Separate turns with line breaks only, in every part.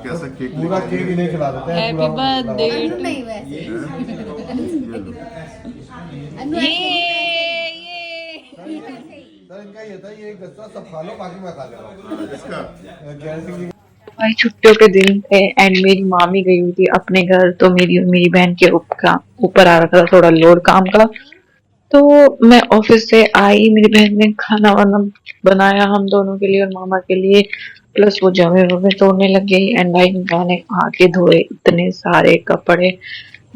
कैसा केक
पूरा केक ही नहीं खिला देते हैं।
Happy birthday.
नहीं वैसे
सर इनका ये था, ये एक दस्ता सब खा लो बाकी मैं खा लूंगा
इसका
गारंटी।
भाई छुट्टियों के दिन थे एंड मेरी मामी गई हुई थी अपने घर, तो मेरी और मेरी बहन के ऊपर आ रहा था थोड़ा लोड काम का। तो मैं ऑफिस से आई, मेरी बहन ने खाना वाना बनाया हम दोनों के लिए और मामा के लिए, प्लस वो जमे वमे तोड़ने लग गई एंड आई मैंने आके धोए इतने सारे कपड़े,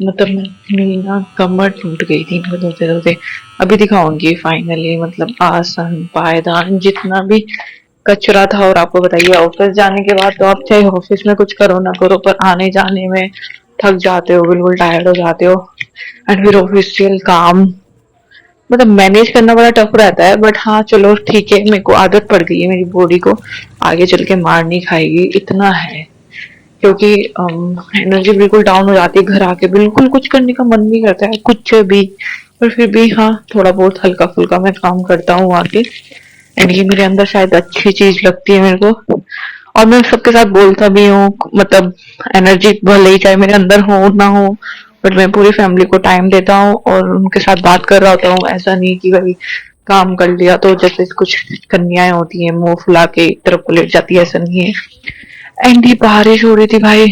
मतलब मेरी ना कमर टूट गई थी इनको धोते धोते। अभी दिखाऊंगी फाइनली, मतलब आसन पायदान जितना भी कचरा था। और आपको बताइए ऑफिस जाने के बाद तो आप चाहे ऑफिस में कुछ करो ना करो, पर आने जाने में थक जाते हो, बिल्कुल टायर्ड हो जाते हो। एंड फिर ऑफिशियल काम मतलब मैनेज करना बड़ा टफ रहता है, बट हाँ चलो ठीक है, मेरे को आदत पड़ गई है, मेरी बॉडी को आगे चल के मार नहीं खाएगी इतना है। क्योंकि एनर्जी बिल्कुल डाउन हो जाती है, घर आके बिल्कुल कुछ करने का मन नहीं करता है कुछ भी, पर फिर भी हाँ थोड़ा बहुत हल्का फुल्का मैं काम करता हूँ आके। एंड ये मेरे अंदर शायद अच्छी चीज लगती है मेरे को, और मैं सबके साथ बोलता भी हूँ, मतलब एनर्जी भले ही चाहे मेरे अंदर हो ना हो, बट मैं पूरी फैमिली को टाइम देता हूँ और उनके साथ बात कर रहा होता हूँ। ऐसा नहीं कि भाई काम कर लिया तो जैसे कुछ कन्याएं होती हैं मुंह फुला के एक तरफ को लेट जाती है, ऐसा नहीं है। एंड ये बारिश हो रही थी भाई,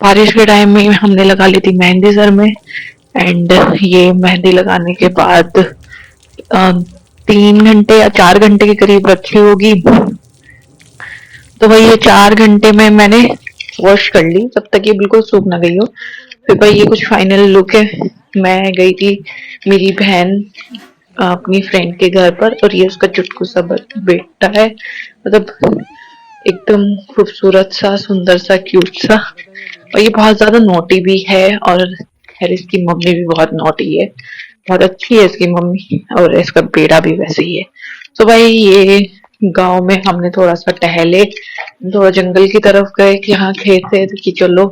बारिश के टाइम में हमने लगा ली थी मेहंदी सर में। एंड ये मेहंदी लगाने के बाद 3 घंटे या 4 घंटे के करीब रखी होगी, तो भाई ये 4 घंटे में मैंने वॉश कर ली जब तक ये बिल्कुल सूख ना गई हो। फिर भाई ये कुछ फाइनल लुक है। मैं गई थी मेरी बहन अपनी फ्रेंड के घर पर, और ये उसका चुटकू सा बेटा है, मतलब एकदम खूबसूरत सा सुंदर सा क्यूट सा, और ये बहुत ज्यादा नोटी भी है। और खैर इसकी मम्मी भी बहुत नोटी है, बहुत अच्छी है इसकी मम्मी, और इसका बेटा भी वैसे ही है। तो भाई ये गांव में हमने थोड़ा सा टहले, थोड़ा जंगल की तरफ गए कि हाँ खेत है कि चलो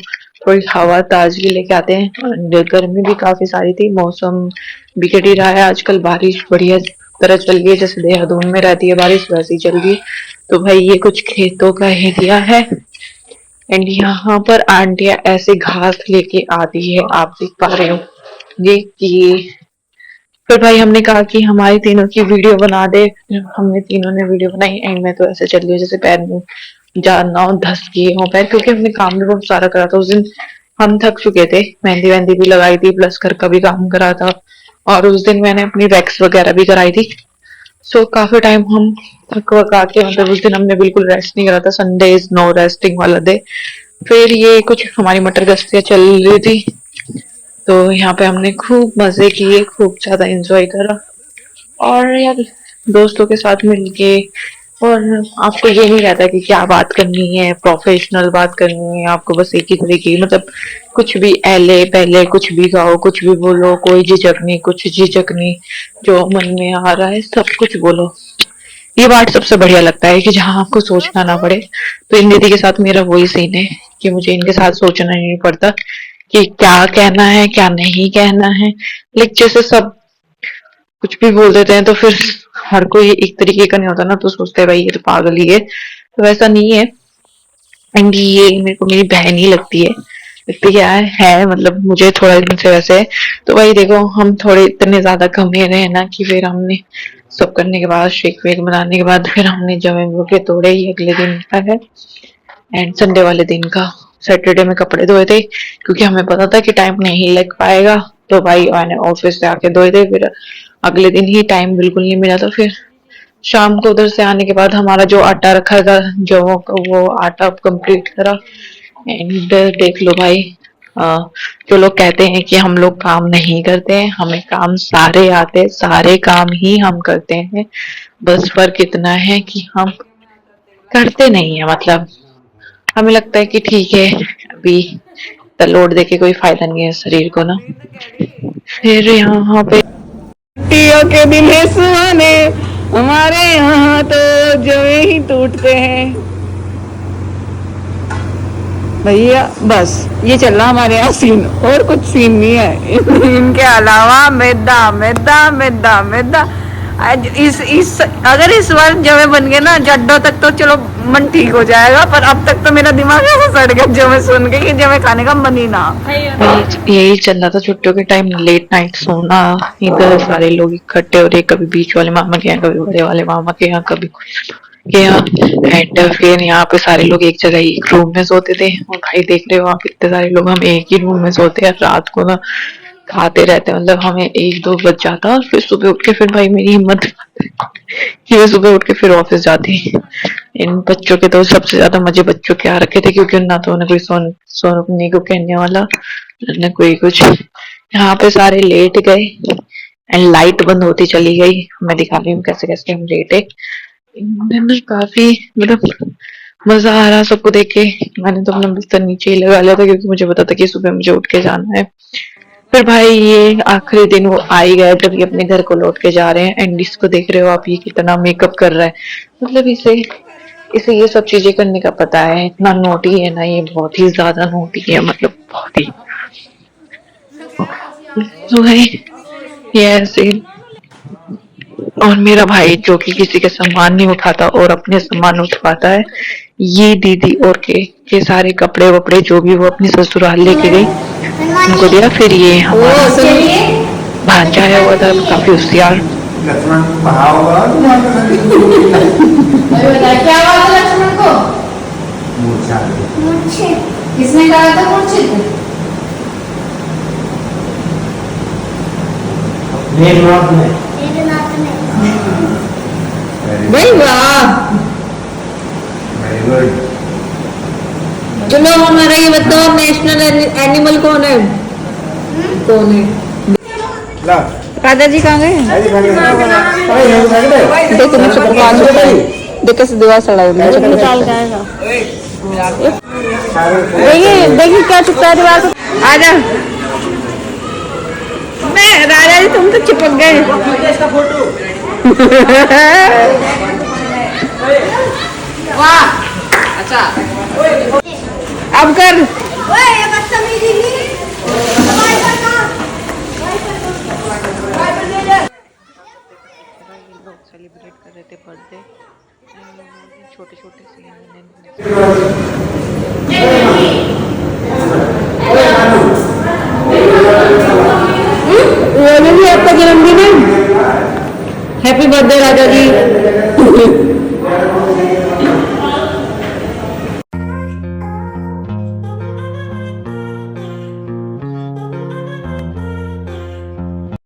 थोड़ी हवा ताजगी लेके आते हैं। और गर्मी भी काफी सारी थी, मौसम बिगड़ ही रहा है आजकल, बारिश बढ़िया तरह चल रही है, जैसे देहरादून में रहती है बारिश वैसी चल रही है। तो भाई ये कुछ खेतों का एरिया है एंड यहाँ पर आंटियां ऐसे घास लेके आती है, आप देख पा रहे हो ये कि। फिर भाई हमने कहा कि हमारी तीनों की वीडियो बना दे, हमने तीनों ने वीडियो बनाई। एंड मैं तो ऐसे चल रही हूँ जैसे पैर में जानना हो धस गए हो पैर, क्योंकि हमने काम भी बहुत सारा करा था उस दिन, हम थक चुके थे, मेहंदी वहंदी भी लगाई थी प्लस घर का भी काम करा था, और उस दिन मैंने अपनी वैक्स वगैरह भी कराई थी। सो काफी टाइम हम थक वका के, मतलब उस दिन हमने बिल्कुल रेस्ट नहीं करा था, संडे इज नो रेस्टिंग वाला डे। फिर ये कुछ हमारी मटर गश्तियां चल रही थी, तो यहाँ पे हमने खूब मजे किए, खूब ज्यादा एंजॉय करा। और यार दोस्तों के साथ मिलके, और आपको ये नहीं रहता कि क्या बात करनी है, प्रोफेशनल बात करनी है, आपको बस एक ही तरह की, मतलब कुछ भी एले पहले कुछ भी गाओ कुछ भी बोलो, कोई झिझक नहीं, कुछ झिझक नहीं, जो मन में आ रहा है सब कुछ बोलो। ये बात सबसे बढ़िया लगता है कि जहाँ आपको सोचना ना पड़े। तो इन दीदी के साथ मेरा वही सीन है कि मुझे इनके साथ सोचना नहीं पड़ता कि क्या कहना है क्या नहीं कहना है। लाइक जैसे सब कुछ भी बोल देते हैं तो फिर हर कोई एक तरीके का नहीं होता ना, तो सोचते हैं भाई ये तो पागल ही है, तो वैसा नहीं है। एंड ये मेरे को मेरी बहन ही लगती है, लगती क्या है मतलब मुझे थोड़ा दिन से वैसे है। तो भाई देखो हम थोड़े इतने ज्यादा कमेरे हैं ना कि फिर हमने सब करने के बाद शेक वेक बनाने के बाद फिर हमने जमे के तोड़े ही अगले दिन का है। एंड संडे वाले दिन का सैटरडे में कपड़े धोए थे, क्योंकि हमें पता था कि टाइम नहीं लग पाएगा, तो भाई मैंने ऑफिस से आके धोए थे। फिर अगले दिन ही टाइम बिल्कुल नहीं मिला, तो फिर शाम को उधर से आने के बाद हमारा जो आटा रखा था जो वो आटा कंप्लीट करा। एंड देख लो भाई, जो लोग कहते हैं कि हम लोग काम नहीं करते हैं, हमें काम सारे आते हैं, सारे काम ही हम करते हैं, बस फर्क इतना है कि हम करते नहीं है। मतलब हमें लगता है कि ठीक है अभी लोड देके कोई फायदा नहीं है शरीर को ना। फिर यहाँ पे
छुट्टियों के दिन है सुहाने, हमारे यहाँ तो जमे ही टूटते हैं। भैया बस ये चल रहा हमारे यहाँ सीन, और कुछ सीन नहीं है इनके अलावा मैदा मैदा मैदा मैदा। आज इस अगर इस बार जमे बन गए ना जड्डों तक तो चलो मन ठीक हो जाएगा, पर अब तक तो मेरा दिमाग ऐसा सड़ गया जमे सुन के कि जमे खाने का मन ही ना।
यही चल रहा था छुट्टियों के टाइम, लेट नाइट सोना, इधर सारे लोग इकट्ठे हो रहे, कभी बीच वाले मामा के यहाँ, कभी बड़े वाले मामा के यहाँ, कभी के यहाँ। एंड फिर यहाँ पे सारे लोग एक जगह एक रूम में सोते थे, और भाई देख रहे हो आप इतने सारे लोग हम एक ही रूम में सोते हैं। रात को ना खाते रहते हैं, मतलब हमें 1-2 बज जाता, और फिर सुबह उठ के फिर भाई मेरी हिम्मत ये सुबह उठ के फिर ऑफिस जाती। इन बच्चों के तो सबसे ज्यादा मजे बच्चों के आ रखे थे, क्योंकि ना तो उन्हें कोई सोने को कहने वाला, न कोई कुछ। यहाँ पे सारे लेट गए एंड लाइट बंद होती चली गई। मैं दिखा रही हूँ कैसे कैसे हम लेटे। काफी मतलब मजा आ रहा सबको देख के। मैंने तो अपना बिस्तर नीचे ही लगा लिया था, क्योंकि मुझे पता था कि सुबह मुझे उठ के जाना है। फिर भाई ये आखिरी दिन वो आ ही गया जब ये अपने घर को लौट के जा रहे हैं। एंड इसको देख रहे हो आप, ये कितना मेकअप कर रहा है, मतलब इसे ये सब चीजें करने का पता है। इतना नोटी है ना, ये बहुत ही ज्यादा नोटी है, मतलब बहुत ही। तो भाई ये ऐसे। और मेरा भाई जो कि किसी के सामान नहीं उठाता और अपने सामान उठवाता है, ये दीदी और के सारे कपड़े वपड़े जो भी वो अपनी ससुराल लेके गई उनको दिया। फिर ये हमारा भांजा आया हुआ था, काफी होशियार।
लक्ष्मण कहा होगा
क्या बात है लक्ष्मण को?
मूर्छा
मूर्छे किसने कहा था मूर्छे को?
मेघनाथ ने।
भाई वाह,
वेरी गुड।
चलो हमारा ये बताओ नेशनल एनिमल कौन है? कौन है?
ला
दादाजी कहाँ गए? देखो मुझे भगवान देखो से दीवार सड़ा निकाल जाएगा। देखिए देखिए क्या चुपता है दीवार को। आजा मैं राजा जी, तुम तो चिपक गए। वाह अच्छा अब कर।
ये बदतमीजी नहीं।
सेलिब्रेट कर रहे थे बर्थडे, छोटे छोटे से
भी आपका जन्मदिन है। हैप्पी बर्थडे राजा जी।